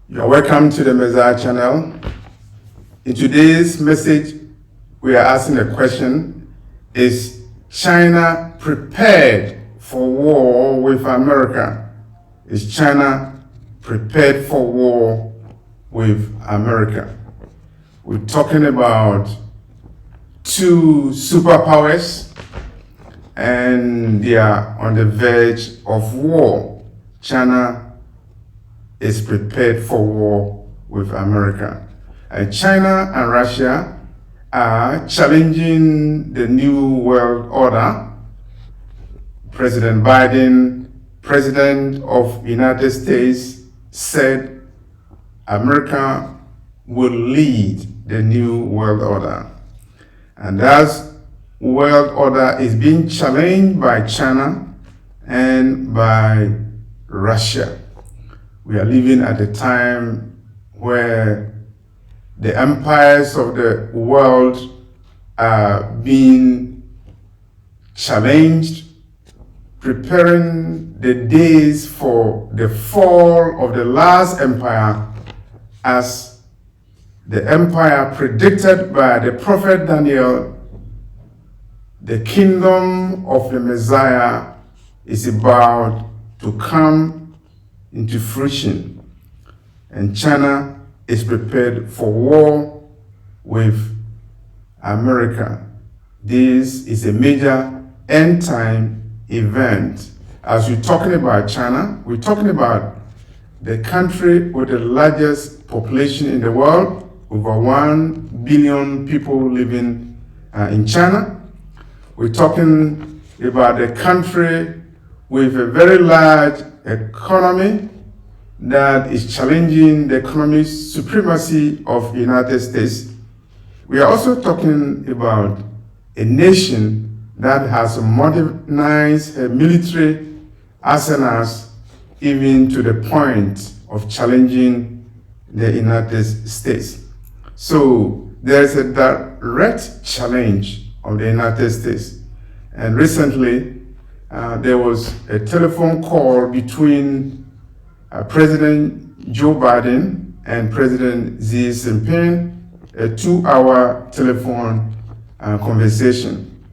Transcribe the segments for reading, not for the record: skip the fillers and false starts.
You're welcome to the Messiah channel. In today's message, we are asking a question: is China prepared for war with America? Is China prepared for war with America? We're talking about two superpowers, and they are on the verge of war. China is prepared for war with America. And China and Russia are challenging the new world order. President Biden, President of United States, said America will lead the new world order. And that world order is being challenged by China and by Russia. We are living at a time where the empires of the world are being challenged, preparing the days for the fall of the last empire, as the empire predicted by the prophet Daniel. The kingdom of the Messiah is about to come into fruition, and China is prepared for war with America. This is a major end time event. As we're talking about China, we're talking about the country with the largest population in the world, over 1 billion people living in China. We're talking about a country with a very large economy that is challenging the economic supremacy of the United States. We are also talking about a nation that has modernized her military arsenals even to the point of challenging the United States. So there's a direct challenge of the United States. And recently, there was a telephone call between President Joe Biden and President Xi Jinping, a 2-hour telephone conversation.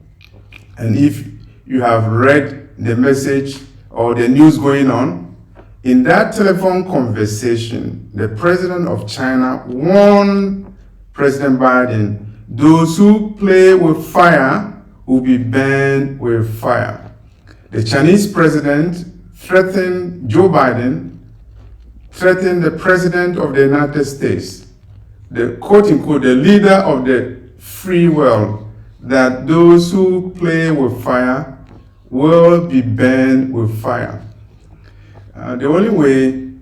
And if you have read the message or the news going on, in that telephone conversation, the president of China warned President Biden, those who play with fire will be burned with fire. The Chinese president threatened Joe Biden, threatened the president of the United States, the quote-unquote, the leader of the free world, that those who play with fire will be burned with fire. The only way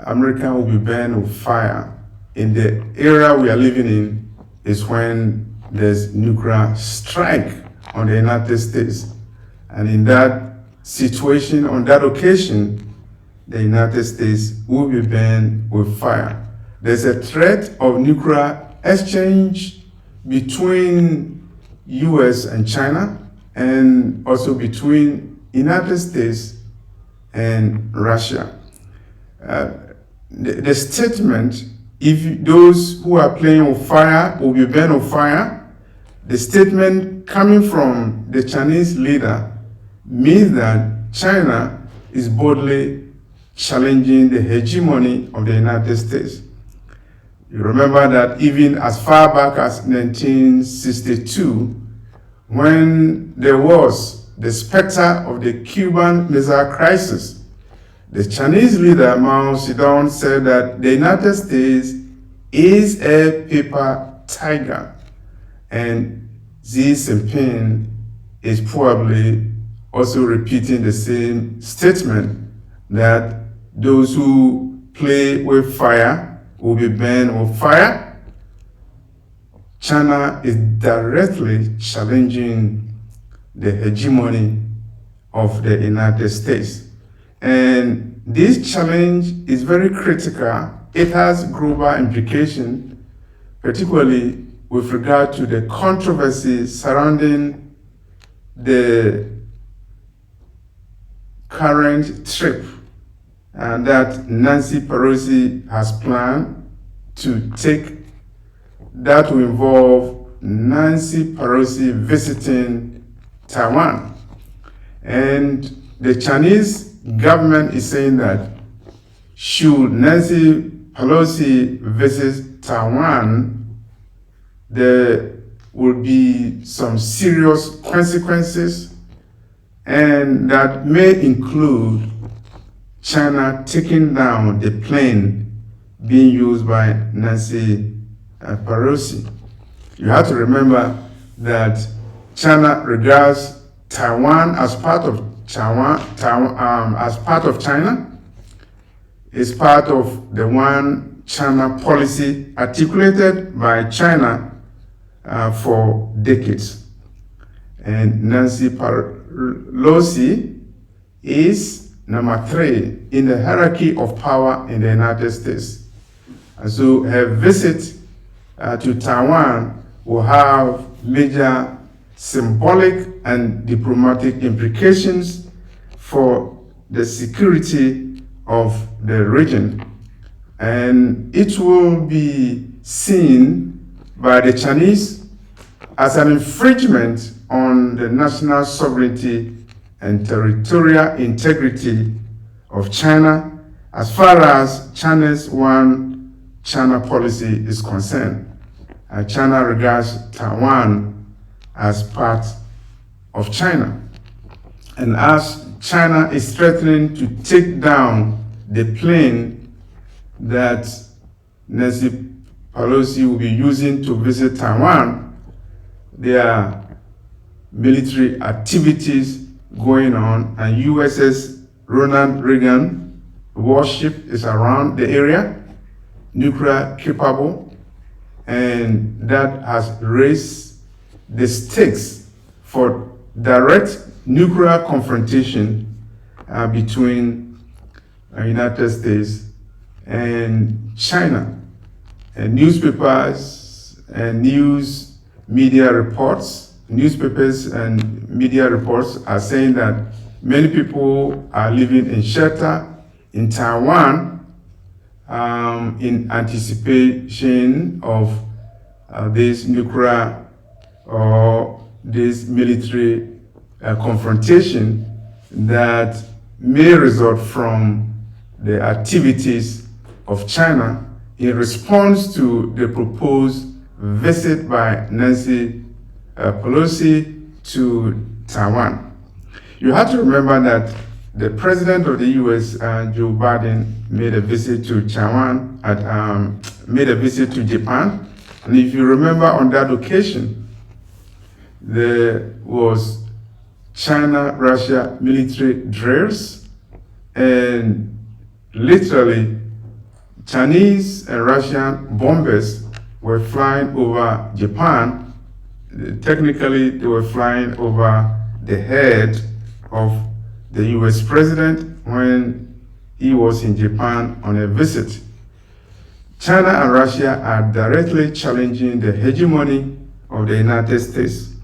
America will be burned with fire in the era we are living in is when there's nuclear strike on the United States. And in that situation, on that occasion, the United States will be burned with fire. There's a threat of nuclear exchange between US and China, and also between United States and Russia. The statement, if those who are playing with fire will be burned with fire, the statement coming from the Chinese leader means that China is boldly challenging the hegemony of the United States. You remember that even as far back as 1962, when there was the specter of the Cuban Missile Crisis, the Chinese leader Mao Zedong said that the United States is a paper tiger, and Xi Jinping is probably also repeating the same statement, that those who play with fire will be burned with fire. China is directly challenging the hegemony of the United States. And this challenge is very critical. It has global implications, particularly with regard to the controversy surrounding the current trip that Nancy Pelosi has planned to take, that will involve Nancy Pelosi visiting Taiwan. And the Chinese government is saying that should Nancy Pelosi visit Taiwan, there will be some serious consequences, and that may include China taking down the plane being used by Nancy Pelosi. You have to remember that China regards Taiwan as part of China. It's part of the one China policy articulated by China for decades. And Nancy Pelosi is number 3 in the hierarchy of power in the United States. And so her visit to Taiwan will have major symbolic and diplomatic implications for the security of the region. And it will be seen by the Chinese as an infringement on the national sovereignty and territorial integrity of China as far as China's one China policy is concerned. China regards Taiwan as part of China. And as China is threatening to take down the plane that Nancy Pelosi will be using to visit Taiwan, there are military activities going on, and USS Ronald Reagan warship is around the area, nuclear capable, and that has raised the stakes for direct nuclear confrontation between the United States and China. And newspapers and news media reports, newspapers and media reports are saying that many people are living in shelter in Taiwan in anticipation of this nuclear or this military confrontation that may result from the activities of China in response to the proposed visit by Nancy Pelosi to Taiwan. You have to remember that the president of the U.S., Joe Biden, made a visit to Taiwan, made a visit to Japan. And if you remember, on that occasion, there was China-Russia military drills, and literally Chinese and Russian bombers were flying over Japan. Technically, they were flying over the head of the US president when he was in Japan on a visit. China and Russia are directly challenging the hegemony of the United States.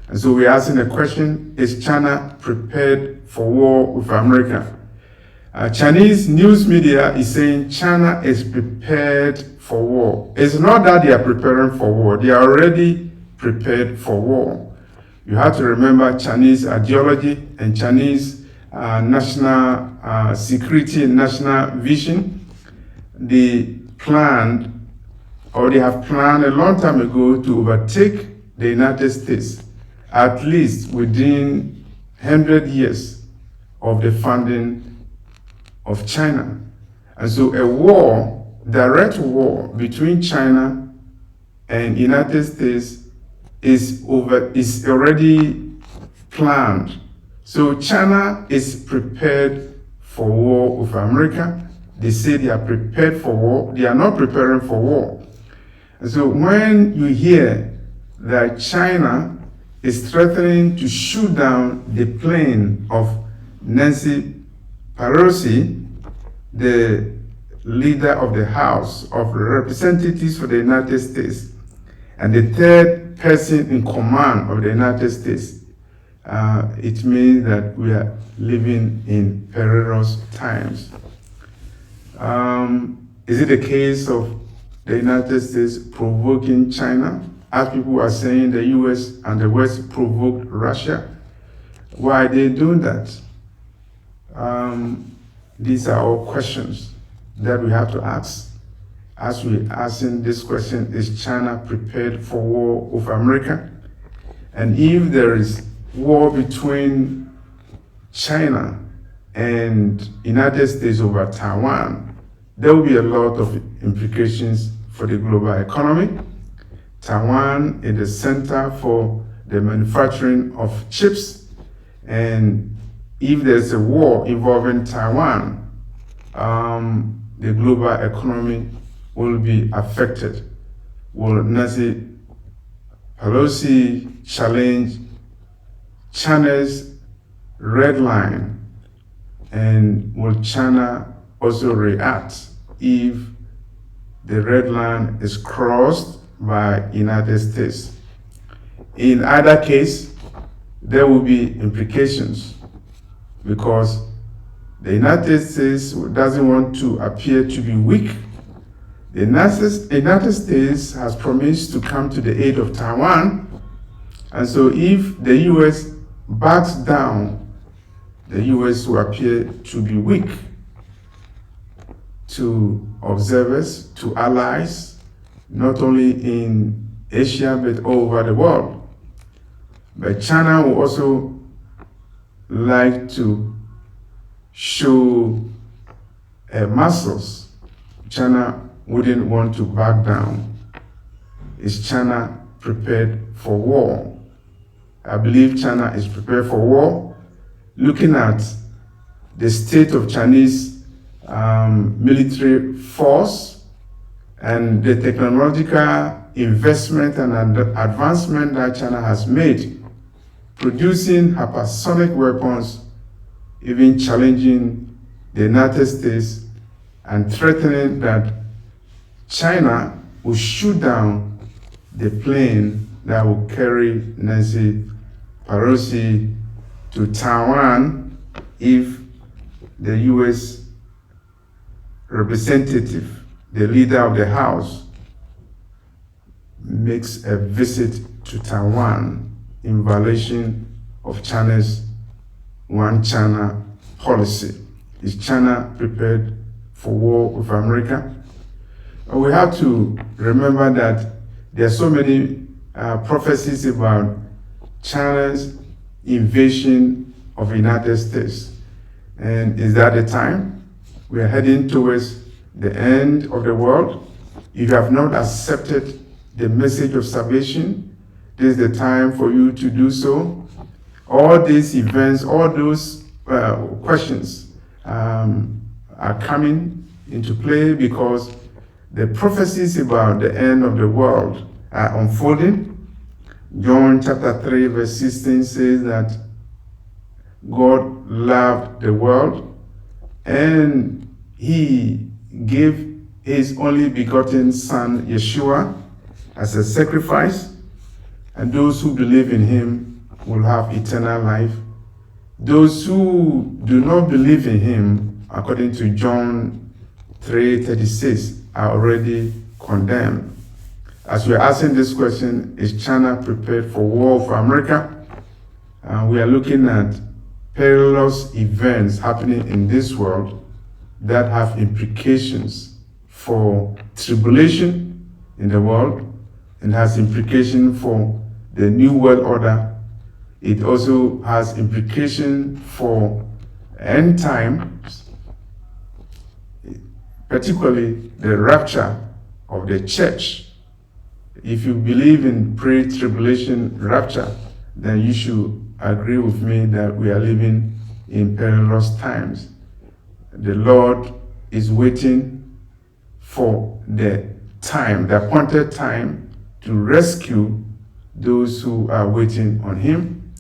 And so we're asking the question, is China prepared for war with America? Chinese news media is saying China is prepared for war. It's not that they are preparing for war, they are already prepared for war. You have to remember Chinese ideology and Chinese national security and national vision. They planned, or they have planned a long time ago to overtake the United States, at least within 100 years of the founding of China. And so a war, direct war between China and United States is already planned. So China is prepared for war with America. They say they are prepared for war. They are not preparing for war. And so when you hear that China is threatening to shoot down the plane of Nancy Pelosi, the leader of the House of Representatives for the United States, and the third person in command of the United States, it means that we are living in perilous times. Is it a case of the United States provoking China? As people are saying, the US and the West provoked Russia. Why are they doing that? These are all questions that we have to ask. As we're asking this question, is China prepared for war with America? And if there is war between China and United States over Taiwan, there will be a lot of implications for the global economy. Taiwan is the center for the manufacturing of chips, and if there's a war involving Taiwan, the global economy will be affected. Will Nancy Pelosi challenge China's red line, and will China also react if the red line is crossed by United States? In either case, there will be implications, because the United States doesn't want to appear to be weak. The United States has promised to come to the aid of Taiwan, and so if the US backs down, the US will appear to be weak to observers, to allies, not only in Asia but all over the world. But China will also like to show muscles. China wouldn't want to back down. Is China prepared for war? I believe China is prepared for war. Looking at the state of Chinese military force and the technological investment and advancement that China has made, producing hypersonic weapons, even challenging the United States and threatening that China will shoot down the plane that will carry Nancy Pelosi to Taiwan if the US representative, the leader of the House, makes a visit to Taiwan in violation of China's One China policy. Is China prepared for war with America? We have to remember that there are so many prophecies about China's invasion of the United States. And is that the time? We are heading towards the end of the world. If you have not accepted the message of salvation, this is the time for you to do so. All these events, all those questions are coming into play because the prophecies about the end of the world are unfolding. John chapter 3 verse 16 says that God loved the world and he gave his only begotten son Yeshua as a sacrifice, and those who believe in him will have eternal life. Those who do not believe in him, according to John 3:36, are already condemned. As we are asking this question, is China prepared for war for America? We are looking at perilous events happening in this world that have implications for tribulation in the world and has implication for the New World Order. It also has implication for end times, particularly the rapture of the church. If you believe in pre-tribulation rapture, then you should agree with me that we are living in perilous times. The Lord is waiting for the time, the appointed time, to rescue those who are waiting on him,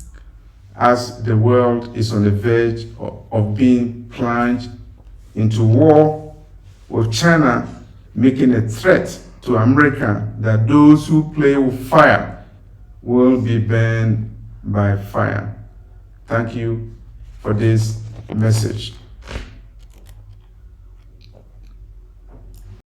as the world is on the verge of being plunged into war, with China making a threat to America that those who play with fire will be burned by fire. Thank you for this message.